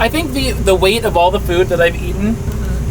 I think the weight of all the food that I've eaten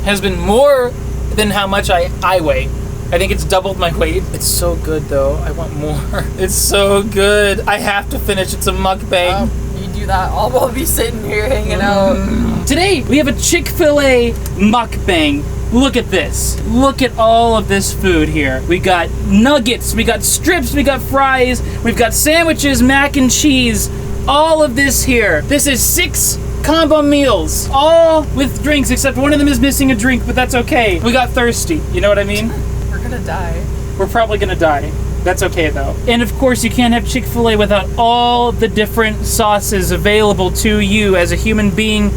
has been more than how much I weigh. I think it's doubled my weight. It's so good, though. I want more. It's so good. I have to finish. It's a mukbang. You do that. I'll be sitting here hanging out. Today, we have a Chick-fil-A mukbang. Look at this. Look at all of this food here. We got nuggets, we got strips, we got fries, we've got sandwiches, mac and cheese. All of this here. This is 6 combo meals, all with drinks, except one of them is missing a drink, but that's okay. We got thirsty, you know what I mean? We're gonna die. We're probably gonna die. That's okay, though. And of course, you can't have Chick-fil-A without all the different sauces available to you as a human being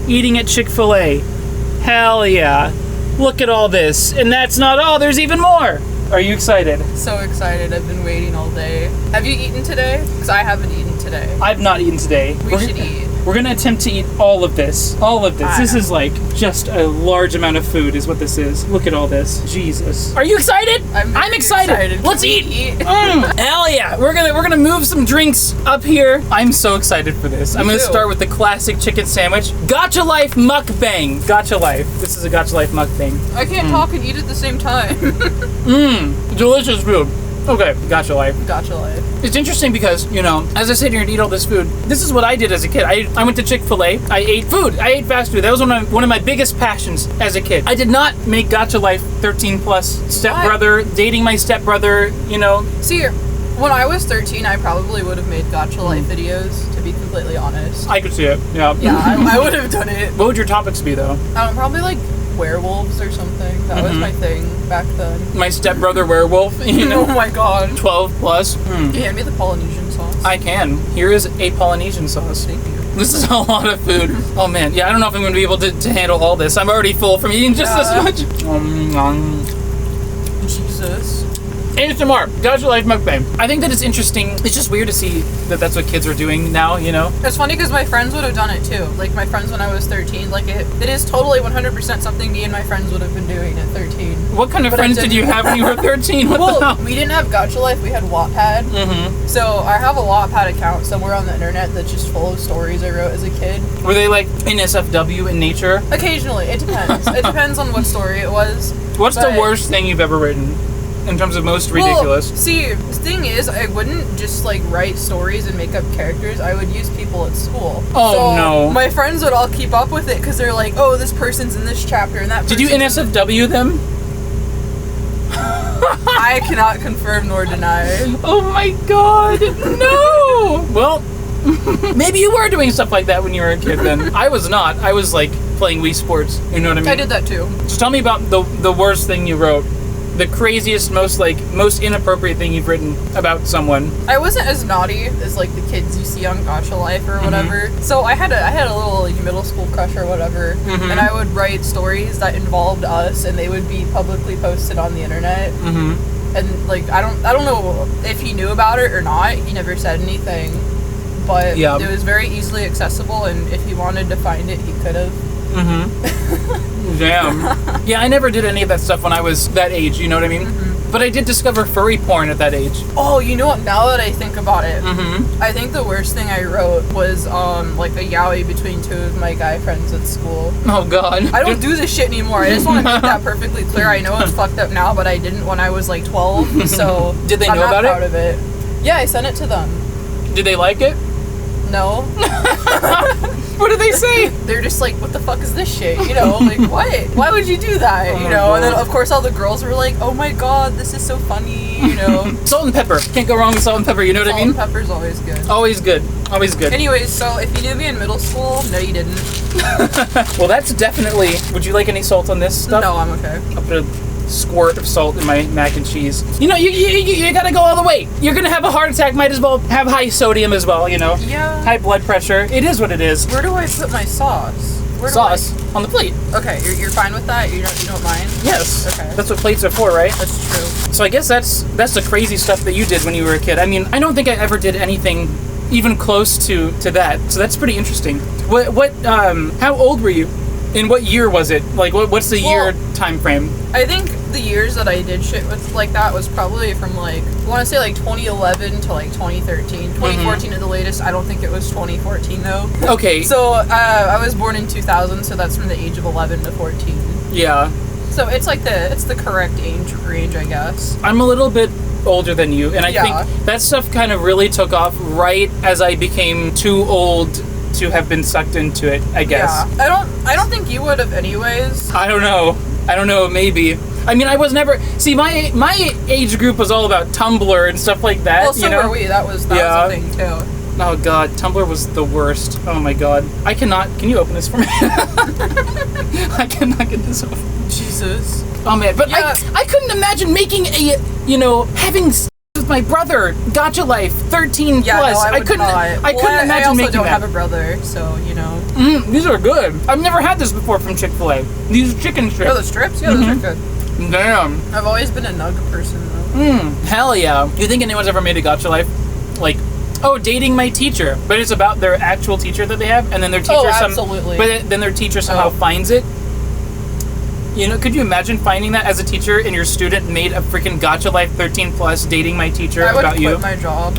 eating at Chick-fil-A. Hell yeah. Look at all this. And that's not all, there's even more. Are you excited? So excited. I've been waiting all day. Have you eaten today? Because I haven't eaten today. I've not eaten today. We should eat. We're gonna attempt to eat all of this. All of this. This is like just a large amount of food is what this is. Look at all this. Jesus. Are you excited? I'm excited. Let's eat. Hell yeah. We're gonna move some drinks up here. I'm so excited for this. I'm gonna start with the classic chicken sandwich. Gacha Life mukbang. Gacha Life. This is a Gacha Life mukbang. I can't talk and eat at the same time. Delicious food. Okay, Gacha Life. Gacha Life. It's interesting because, you know, as I sit here and eat all this food, this is what I did as a kid. I went to Chick-fil-A. I ate food. I ate fast food. That was one of my biggest passions as a kid. I did not make Gacha Life 13 plus stepbrother, dating my stepbrother, you know. See, when I was 13, I probably would have made Gacha Life videos, to be completely honest. I could see it, yeah. Yeah, I would have done it. What would your topics be, though? Probably like werewolves or something. That was my thing back then. My stepbrother werewolf, you know. Oh my god. 12 plus. Can you hand me the Polynesian sauce? I can. Here is a Polynesian sauce. Thank you. This is a lot of food. Oh man, yeah, I don't know if I'm going to be able to handle all this. I'm already full from eating just this much. Jesus. ASMR, Gacha Life mukbang. I think that it's interesting. It's just weird to see that that's what kids are doing now, you know? It's funny because my friends would have done it too. Like my friends when I was 13, like it is totally 100% something me and my friends would have been doing at 13. What kind of friends did you have when you were 13? Well, we didn't have Gacha Life, we had Wattpad. So I have a Wattpad account somewhere on the internet that's just full of stories I wrote as a kid. Were they like NSFW in nature? Occasionally, it depends. It depends on what story it was. What's the worst thing you've ever written? In terms of most ridiculous. Well, see, the thing is, I wouldn't just like write stories and make up characters. I would use people at school. Oh no! My friends would all keep up with it because they're like, "Oh, this person's in this chapter and that." Did you NSFW them? I cannot confirm nor deny. Oh my god! No. Well, maybe you were doing stuff like that when you were a kid. Then I was not. I was like playing Wii Sports. You know what I mean? I did that too. So tell me about the worst thing you wrote. The craziest, most inappropriate thing you've written about someone. I wasn't as naughty as like the kids you see on Gacha Life or whatever. So I had a little like middle school crush or whatever, and I would write stories that involved us, and they would be publicly posted on the internet. And like I don't know if he knew about it or not. He never said anything, but it was very easily accessible, and if he wanted to find it, he could have. Damn. Yeah, I never did any of that stuff when I was that age, you know what I mean? But I did discover furry porn at that age. Oh, you know what? Now that I think about it, I think the worst thing I wrote was like a yaoi between 2 of my guy friends at school. Oh god. I don't do this shit anymore. I just want to make that perfectly clear. I know it's fucked up now, but I didn't when I was like 12. So did they know I'm not about proud of it. Yeah, I sent it to them. Did they like it? No. What did they say? They're just like, what the fuck is this shit? You know, like, what? Why would you do that? You know, and then of course all the girls were like, oh my god, this is so funny, you know. Salt and pepper. Can't go wrong with salt and pepper, you know what I mean? Salt and pepper's always good. Always good. Always good. Anyways, so if you knew me in middle school, no you didn't. Well, that's definitely... Would you like any salt on this stuff? No, I'm okay. I'll put a squirt of salt in my mac and cheese. You know, you gotta go all the way. You're gonna have a heart attack, might as well have high sodium as well, you know? Yeah. High blood pressure. It is what it is. Where do I put my sauce? Sauce on the plate. Okay, you're fine with that? You don't mind? Yes. Okay. That's what plates are for, right? That's true. So I guess that's the crazy stuff that you did when you were a kid. I mean, I don't think I ever did anything even close to that. So that's pretty interesting. How old were you? In what year was it? Like, what's the year time frame? I think the years that I did shit with like that was probably from like, I want to say like 2011 to like 2013. 2014 at the latest. I don't think it was 2014 though. Okay. So I was born in 2000, so that's from the age of 11 to 14. Yeah. So it's like it's the correct age range, I guess. I'm a little bit older than you, and I Yeah. think that stuff kind of really took off right as I became too old to have been sucked into it, I guess. Yeah. I don't think you would have anyways. I don't know, maybe. I mean, I was never... See, my age group was all about Tumblr and stuff like that, Well, so you know? were we. That was a thing, too. Oh, God. Tumblr was the worst. Oh, my God. I cannot... Can you open this for me? I cannot get this open. Jesus. Oh, man. But Yeah. I couldn't imagine making a... You know, having sex with my brother. Gacha life. 13 Yeah, plus. no, I couldn't I couldn't imagine I also making don't that. have a brother, so, you know. These are good. I've never had this before from Chick-fil-A. These chicken strips. Oh, the strips? Yeah, those are good. Damn. I've always been a nugget person, though. Hell yeah. Do you think anyone's ever made a Gacha life? Like, oh, dating my teacher. But it's about their actual teacher that they have, and then their teacher absolutely. But then their teacher somehow finds it. You know, could you imagine finding that as a teacher and your student made a freaking Gacha life 13 plus dating my teacher I would about quit you? my job.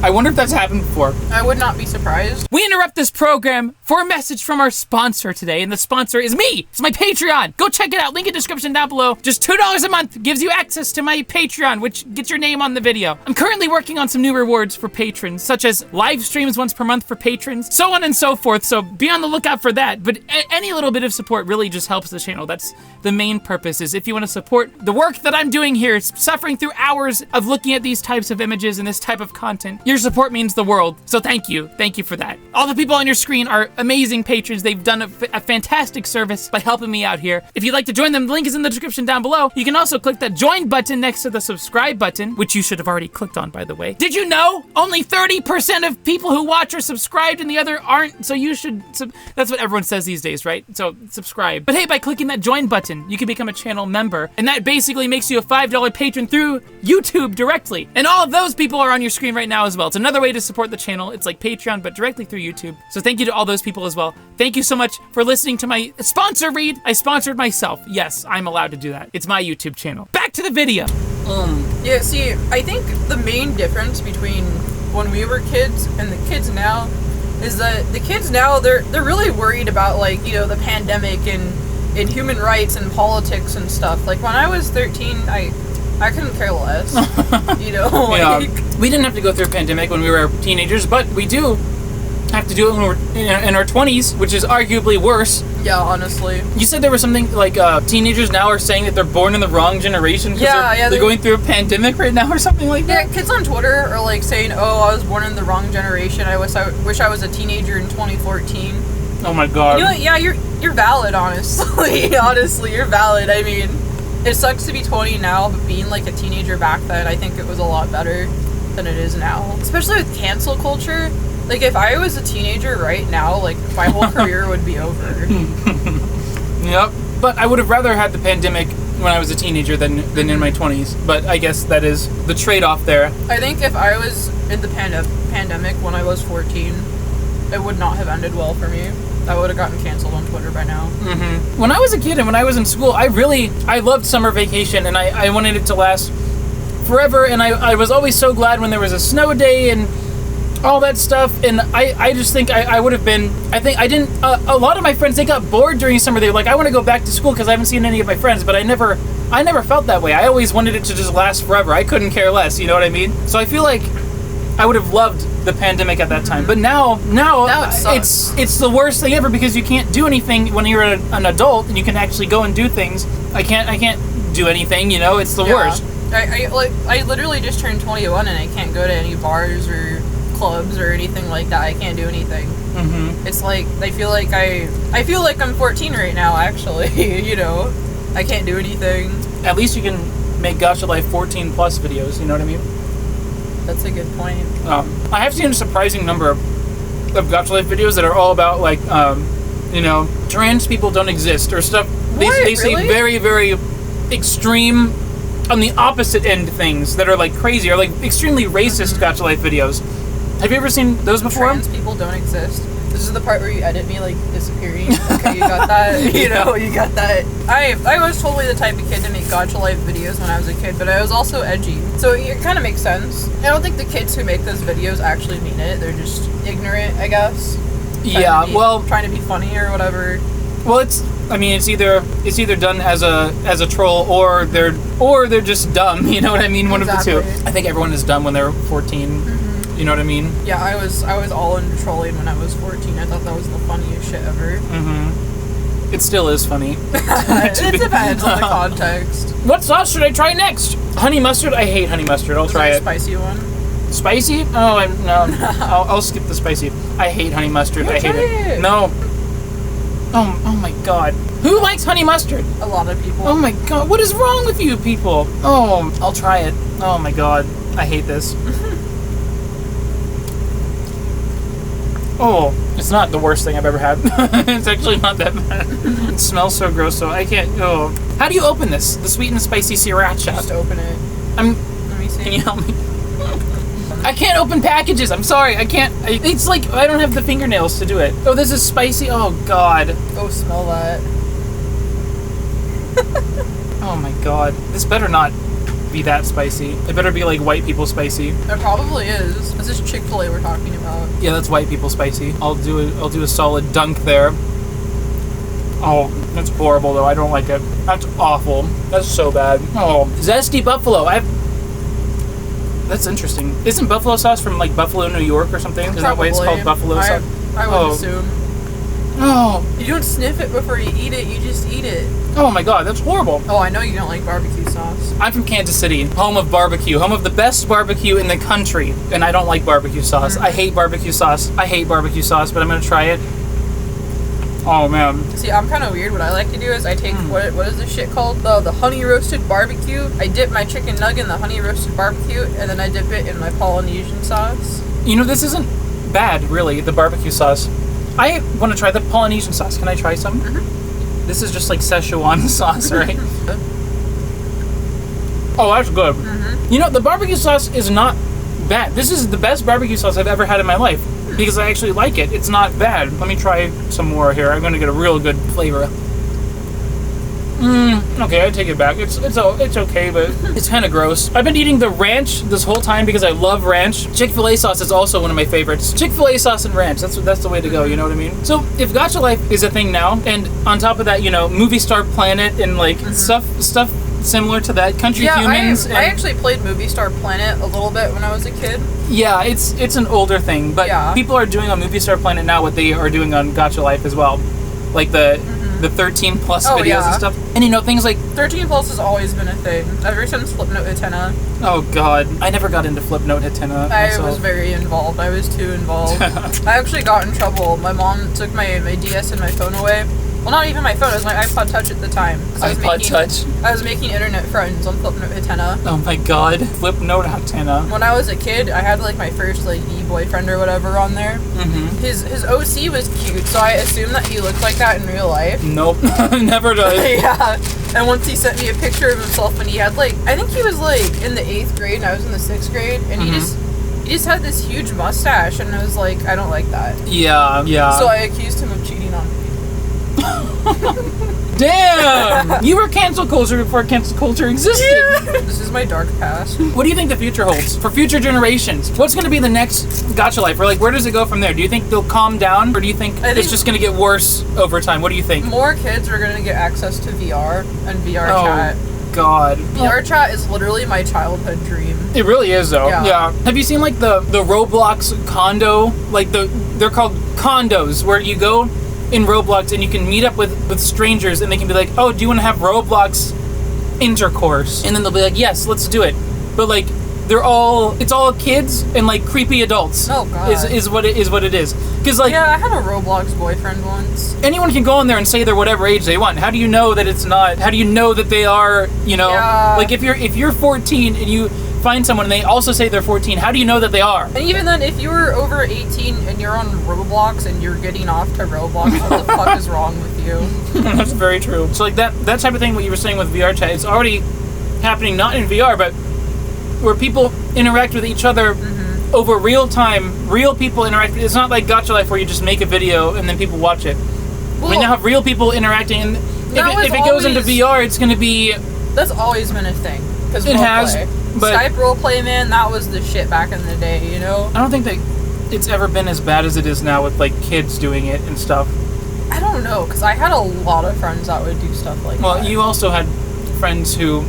I wonder if that's happened before. I would not be surprised. We interrupt this program for a message from our sponsor today, and the sponsor is me. It's my Patreon. Go check it out. Link in the description down below. Just $2 a month gives you access to my Patreon, which gets your name on the video. I'm currently working on some new rewards for patrons, such as live streams once per month for patrons, so on and so forth, so be on the lookout for that. But any little bit of support really just helps the channel. That's the main purpose, is if you want to support the work that I'm doing here, suffering through hours of looking at these types of images and this type of content, your support means the world. So thank you for that. All the people on your screen are amazing patrons. They've done a fantastic service by helping me out here. If you'd like to join them, the link is in the description down below. You can also click that join button next to the subscribe button, which you should have already clicked on, by the way. Did you know only 30% of people who watch are subscribed and the other aren't? So you should, that's what everyone says these days, right? So subscribe. But hey, by clicking that join button, you can become a channel member, and that basically makes you a $5 patron through YouTube directly. And all of those people are on your screen right now as well. It's another way to support the channel. It's like Patreon, but directly through YouTube. So thank you to all those people as well. Thank you so much for listening to my sponsor read. I sponsored myself. Yes, I'm allowed to do that. It's my YouTube channel. Back to the video. Yeah, see, I think the main difference between when we were kids and the kids now is that the kids now, they're really worried about, like, you know, the pandemic and human rights and politics and stuff. Like, when I was 13, I couldn't care less. You know, like... Yeah. We didn't have to go through a pandemic when we were teenagers, but we do have to do it when we're in our 20s, which is arguably worse. Yeah, honestly. You said there was something like teenagers now are saying that they're born in the wrong generation because they're going through a pandemic right now or something like that? Yeah, kids on Twitter are like saying, oh, I was born in the wrong generation. I wish I was a teenager in 2014. Oh my god. You know what? Yeah, you're valid, honestly. Honestly, you're valid. I mean, it sucks to be 20 now, but being like a teenager back then, I think it was a lot better than it is now. Especially with cancel culture. Like, if I was a teenager right now, like, my whole career would be over. Yep. But I would have rather had the pandemic when I was a teenager than in my 20s. But I guess that is the trade-off there. I think if I was in the pandemic when I was 14, it would not have ended well for me. I would have gotten canceled on Twitter by now. Mm-hmm. When I was a kid and when I was in school, I loved summer vacation, and I wanted it to last forever, and I was always so glad when there was a snow day and all that stuff, and I just think I would have been, a lot of my friends, they got bored during summer. They were like, I want to go back to school because I haven't seen any of my friends, but I never felt that way. I always wanted it to just last forever. I couldn't care less, you know what I mean? So I feel like I would have loved the pandemic at that time, but now it's the worst thing ever because you can't do anything when you're an adult and you can actually go and do things. I can't do anything, you know. It's the worst. I literally just turned 21 and I can't go to any bars or clubs or anything like that. I can't do anything. Mm-hmm. It's like I feel like I'm 14 right now. Actually, you know, I can't do anything. At least you can make Gacha Life 14 plus videos. You know what I mean? That's a good point. I have seen a surprising number of Gacha Life videos that are all about, like, you know, trans people don't exist or stuff. They say very, very extreme, on the opposite end things that are, like, crazy or, like, extremely racist Gacha Life videos. Have you ever seen those before? Trans people don't exist. This is the part where you edit me like disappearing. Okay, you got that. You know, you got that. I was totally the type of kid to make Gacha Life videos when I was a kid, but I was also edgy. So it kind of makes sense. I don't think the kids who make those videos actually mean it. They're just ignorant, I guess. Trying to be funny or whatever. Well, it's either done as a troll or they're just dumb. You know what I mean? One Exactly. of the two. I think everyone is dumb when they're 14. You know what I mean? Yeah, I was all into trolling when I was 14. I thought that was the funniest shit ever. It still is funny. It depends on the context. What sauce should I try next? Honey mustard? I hate honey mustard. I'll try it. Spicy one. Spicy? Oh, no. I'll skip the spicy. I hate honey mustard. I hate it. No. Oh my god. Who likes honey mustard? A lot of people. Oh my god. What is wrong with you people? Oh, I'll try it. Oh my god. I hate this. Oh, it's not the worst thing I've ever had. It's actually not that bad. It smells so gross, so I can't. Oh, how do you open this? The sweet and spicy sriracha. Just open it. Let me see. Can you help me? I can't open packages. I'm sorry. I can't. It's like I don't have the fingernails to do it. Oh, this is spicy. Oh god. Oh, smell that. Oh my god. This better not be that spicy. It better be like white people spicy. It probably is. This is Chick-fil-A we're talking about. Yeah, that's white people spicy. I'll do a solid dunk there. Oh, that's horrible though. I don't like it. That's awful. That's so bad. Oh, zesty buffalo. That's interesting. Isn't buffalo sauce from like Buffalo, New York or something? Is that why it's called buffalo sauce? I would assume. Oh. You don't sniff it before you eat it, you just eat it. Oh my god, that's horrible. Oh, I know you don't like barbecue sauce. I'm from Kansas City, home of barbecue, home of the best barbecue in the country, and I don't like barbecue sauce. I hate barbecue sauce. I hate barbecue sauce, but I'm gonna try it. Oh man. See, I'm kind of weird. What I like to do is I take what is this shit called? The honey roasted barbecue. I dip my chicken nugget in the honey roasted barbecue, and then I dip it in my Polynesian sauce. You know, this isn't bad, really. The barbecue sauce. I want to try the Polynesian sauce. Can I try some? This is just like Szechuan sauce, right? Oh, that's good. You know, the barbecue sauce is not bad. This is the best barbecue sauce I've ever had in my life because I actually like it. It's not bad. Let me try some more here. I'm going to get a real good flavor. Okay, I take it back. It's okay, but it's kind of gross. I've been eating the ranch this whole time because I love ranch. Chick-fil-A sauce is also one of my favorites. Chick-fil-A sauce and ranch, that's the way to go, you know what I mean? So, if Gacha Life is a thing now, and on top of that, you know, Movie Star Planet and like stuff similar to that, Country Humans. I actually played Movie Star Planet a little bit when I was a kid. Yeah, it's an older thing, but people are doing on Movie Star Planet now what they are doing on Gacha Life as well. Like the 13 plus videos and stuff. And you know, things like 13 plus has always been a thing. Ever since Flipnote Hatena. Oh god. I never got into Flipnote Hatena myself. I was very involved. I was too involved. I actually got in trouble. My mom took my DS and my phone away. Well, not even my phone. It was my iPod Touch at the time. iPod Touch? I was making internet friends on Flipnote Hatena. Oh my god. Flipnote Hatena. When I was a kid, I had like my first like boyfriend or whatever on there. His OC was cute, so I assumed that he looked like that in real life. Nope. Never does. Yeah. And once he sent me a picture of himself when he had like, I think he was like in the 8th grade and I was in the 6th grade, and he just had this huge mustache, and I was like, I don't like that. Yeah. So I accused him of cheating on me. Damn! You were cancel culture before cancel culture existed. Yeah. This is my dark past. What do you think the future holds for future generations? What's going to be the next Gacha Life? Or like, where does it go from there? Do you think they'll calm down, or do you think it's just going to get worse over time? What do you think? More kids are going to get access to VR and VR chat. God. VR chat is literally my childhood dream. It really is, though. Yeah. Have you seen like the Roblox condo? Like they're called condos, where you go in Roblox and you can meet up with strangers, and they can be like, oh, do you want to have Roblox intercourse? And then they'll be like, yes, let's do it. But like, it's all kids and like creepy adults. Oh god. Is what it is. Because like, yeah, I had a Roblox boyfriend once. Anyone can go on there and say they're whatever age they want. How do you know that it's not? How do you know that they are, you know? Yeah. Like if you're 14 and you find someone and they also say they're 14, how do you know that they are? And even then, if you're over 18 and you're on Roblox and you're getting off to Roblox, what the fuck is wrong with you? That's very true. So like that type of thing, what you were saying with VR chat, it's already happening not in VR, but where people interact with each other over real time, real people interact. It's not like Gacha Life where you just make a video and then people watch it. Well, we now have real people interacting, and if it goes into VR, it's going to be... That's always been a thing. Because it has, but... Skype roleplay, man, that was the shit back in the day, you know? I don't think that it's ever been as bad as it is now with, like, kids doing it and stuff. I don't know, because I had a lot of friends that would do stuff like that. Well, you also had friends who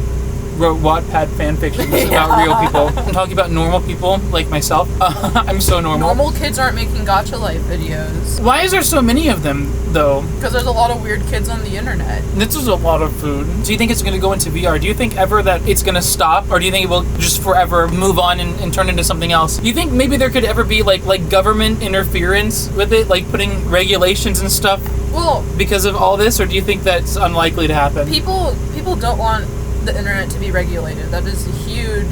wrote Wattpad fan fictions about real people. I'm talking about normal people like myself. I'm so normal. Normal kids aren't making Gacha Life videos. Why is there so many of them, though? Because there's a lot of weird kids on the internet. This is a lot of food. Do you think it's going to go into VR? Do you think ever that it's going to stop? Or do you think it will just forever move on and turn into something else? Do you think maybe there could ever be like government interference with it? Like putting regulations and stuff? Well, because of all this? Or do you think that's unlikely to happen? People don't want the internet to be regulated. That is a huge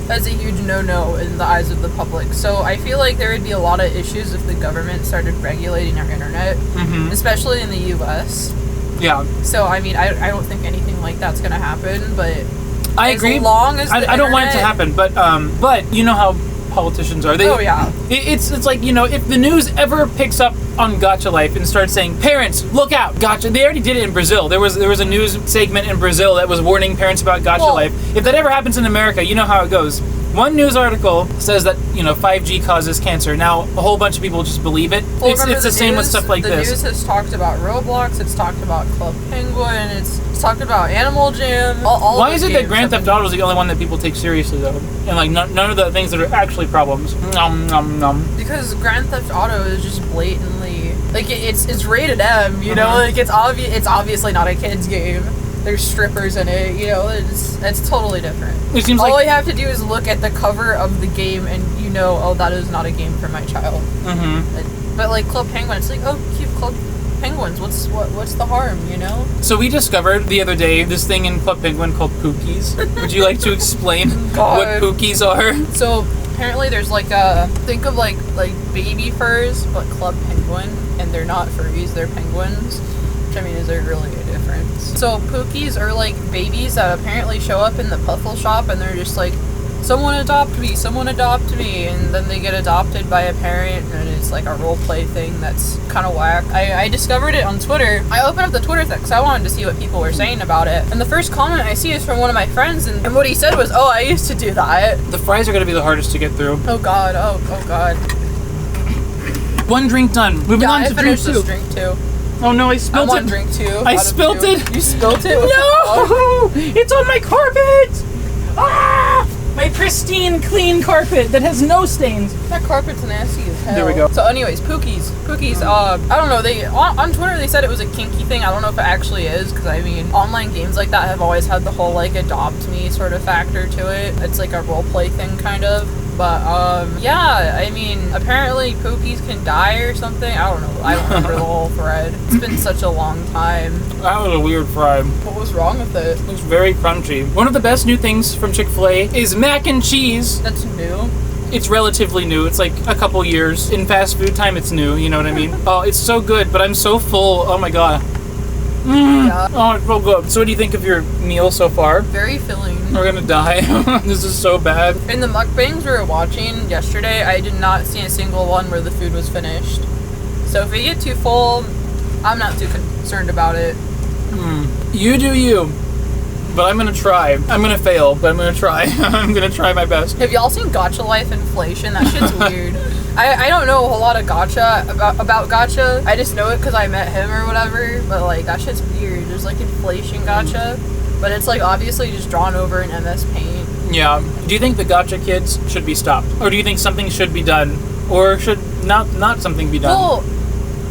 that's a huge no-no in the eyes of the public. So I feel like there would be a lot of issues if the government started regulating our internet, especially in the US. Yeah. So I mean, I don't think anything like that's gonna happen, but I agree. As long as I don't want it to happen, but you know how politicians are. Oh yeah. It's like, you know, if the news ever picks up on Gacha Life and starts saying, parents, look out, Gacha. They already did it in Brazil. There was a news segment in Brazil that was warning parents about Gacha Life. If that ever happens in America, you know how it goes. One news article says that, you know, 5G causes cancer. Now, a whole bunch of people just believe it. Well, it's the same with stuff like this. The news has talked about Roblox, it's talked about Club Penguin, it's talked about Animal Jam. Why is it that Grand Theft Auto is the only one that people take seriously, though? And, like, none of the things that are actually problems. Nom, nom, nom. Because Grand Theft Auto is just blatantly... Like, it's rated M, you know? Like, it's obviously not a kid's game. There's strippers in it, you know, it's totally different. It seems all you have to do is look at the cover of the game and you know, oh, that is not a game for my child. But like Club Penguin, it's like, oh, cute Club Penguins, what's the harm, you know? So we discovered the other day this thing in Club Penguin called Pookies. Would you like to explain what Pookies are? So apparently there's like think of like baby furs, but Club Penguin, and they're not furries, they're penguins. I mean, is there really a difference? So Pookies are like babies that apparently show up in the Pkrussl shop and they're just like, someone adopt me, and then they get adopted by a parent, and it's like a role play thing that's kind of whack. I discovered it on Twitter. I opened up the Twitter thing because I wanted to see what people were saying about it, and the first comment I see is from one of my friends, and what he said was, oh, I used to do that. The fries are going to be the hardest to get through. Oh god, oh god. One drink done. Moving on to drink two. Drink two. Oh no, I spilled it. I'm on drink two. I spilled it. You spilled it? No! It's on my carpet! Ah! My pristine, clean carpet that has no stains. That carpet's nasty as hell. There we go. So anyways, Pookies, I don't know, they on Twitter they said it was a kinky thing. I don't know if it actually is, because I mean, online games like that have always had the whole like adopt me sort of factor to it. It's like a role play thing kind of. But, yeah, I mean, apparently Pookies can die or something. I don't know. I don't remember the whole thread. It's been such a long time. That was a weird fry. What was wrong with it? It was very crunchy. One of the best new things from Chick-fil-A is mac and cheese. That's new? It's relatively new. It's like a couple years. In fast food time, it's new. You know what I mean? Oh, it's so good, but I'm so full. Oh, my God. Yeah. Oh, it's so good. So what do you think of your meal so far? Very filling. We're gonna die. This is so bad. In the mukbangs we were watching yesterday, I did not see a single one where the food was finished. So if we get too full, I'm not too concerned about it. You do you. But I'm gonna try. I'm gonna fail, but I'm gonna try. I'm gonna try my best. Have y'all seen Gacha Life Inflation? That shit's weird. I don't know a whole lot of Gacha, about Gacha. I just know it because I met him or whatever, but like, that shit's weird. There's like inflation Gacha, but it's like obviously just drawn over in MS Paint. Yeah. Do you think the Gacha kids should be stopped? Or do you think something should be done? Or should not something be done? Well,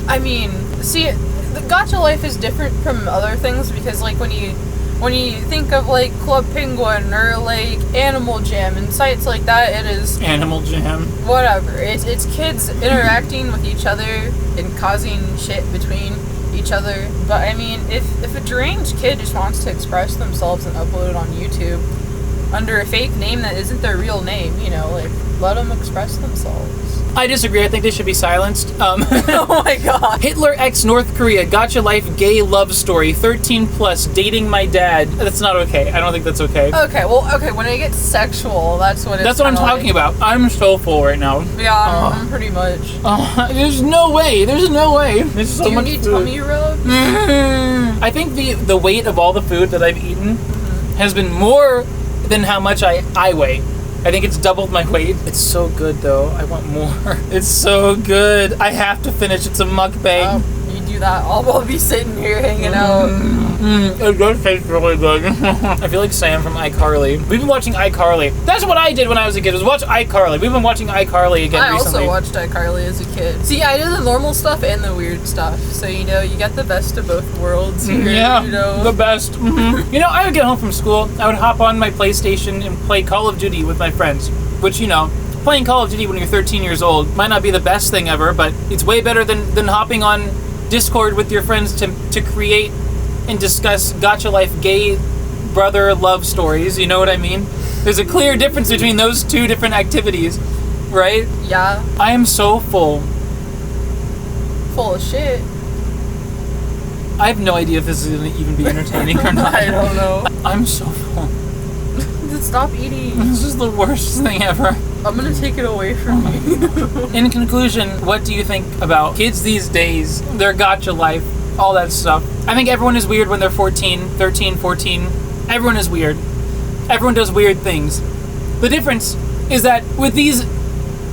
I mean, see, the Gacha Life is different from other things because like when you think of like Club Penguin or like Animal Jam and sites like that, it is Animal Jam. Whatever. It's kids interacting with each other and causing shit between each other. But I mean, if a deranged kid just wants to express themselves and upload it on YouTube under a fake name that isn't their real name, you know, let them express themselves. I disagree. I think they should be silenced. Oh my god. Hitler x North Korea, Gacha life gay love story, 13 plus, dating my dad. That's not okay. I don't think that's okay. Okay, well, okay, when it gets sexual, that's what it's That's what I'm talking about. I'm so full right now. Yeah, I'm pretty much. There's no way. There's no way. There's so Do you much need food. tummy rubs? I think the weight of all the food that I've eaten has been more than how much I weigh. I think it's doubled my weight. It's so good though. I want more. It's so good. I have to finish. It's a mukbang. You do that, I'll be sitting here hanging out. It does taste really good. I feel like Sam from iCarly. We've been watching iCarly. That's what I did when I was a kid, was watch iCarly. We've been watching iCarly again recently. I also watched iCarly as a kid. See, I did the normal stuff and the weird stuff. So, you know, you get the best of both worlds here, Yeah, you know. the best. You know, I would get home from school, I would hop on my PlayStation and play Call of Duty with my friends, which, you know, playing Call of Duty when you're 13 years old might not be the best thing ever, but it's way better than hopping on Discord with your friends to create and discuss Gacha life gay brother love stories. You know what I mean? There's a clear difference between those two different activities, right? Yeah. I am so full. Full of shit. I have no idea if this is going to even be entertaining or not. I don't know. I'm so full. Stop eating. This is the worst thing ever. I'm gonna take it away from you. In conclusion, what do you think about kids these days, their gacha life, all that stuff? I think everyone is weird when they're 14, 13, 14. Everyone is weird. Everyone does weird things. The difference is that with these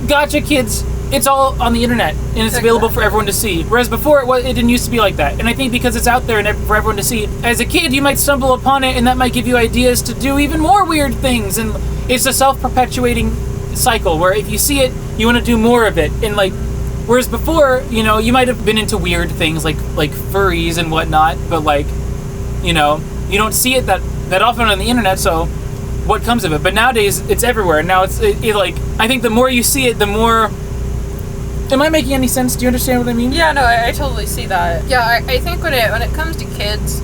gacha kids, it's all on the internet and it's available for everyone to see. Whereas before it didn't used to be like that. And I think because it's out there and for everyone to see, as a kid you might stumble upon it and that might give you ideas to do even more weird things. And it's a self-perpetuating cycle where if you see it, you want to do more of it. And like, whereas before, you know, you might have been into weird things like furries and whatnot, but like, you know, you don't see it that often on the internet, so what comes of it? But nowadays it's everywhere. And now it's like, I think the more you see it, the more. Am I making any sense? Do you understand what I mean? Yeah, no, I totally see that. Yeah, I think when it comes to kids,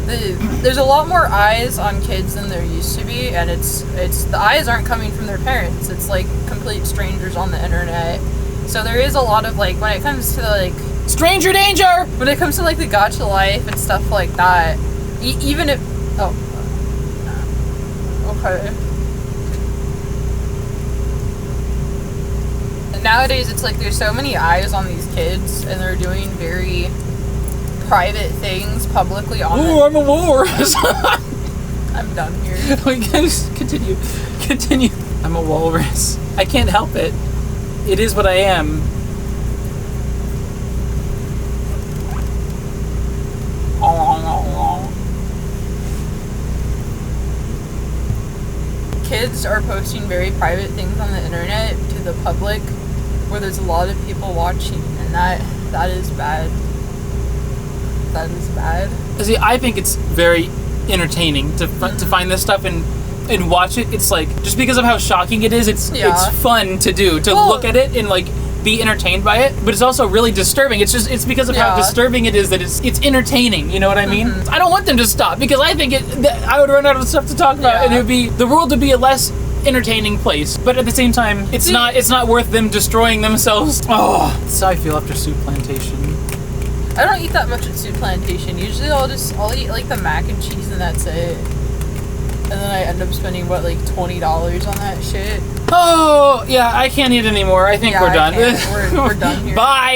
there's a lot more eyes on kids than there used to be, and it's the eyes aren't coming from their parents. It's like complete strangers on the internet. So there is a lot of like when it comes to like stranger danger. When it comes to like the gacha life and stuff like that, even if okay. Nowadays, it's like there's so many eyes on these kids, and they're doing very private things publicly on. Ooh, I'm a walrus. I'm done here. Wait, continue. I'm a walrus. I can't help it. It is what I am. Kids are posting very private things on the internet to the public, where there's a lot of people watching, and that is bad. That is bad. See, I think it's very entertaining to find this stuff and watch it. It's like, just because of how shocking it is, it's fun to do, to look at it and like be entertained by it, but it's also really disturbing. It's because of how disturbing it is that it's entertaining. You know what I mean? I don't want them to stop because I think I would run out of stuff to talk about, and the world would be a less entertaining place. But at the same time, it's not worth them destroying themselves. Oh, that's how I feel after Soup Plantation. I don't eat that much at Soup Plantation. Usually I'll eat like the mac and cheese and that's it. And then I end up spending like $20 on that shit. Oh, yeah, I can't eat anymore. I think we're done. We're done here. Bye!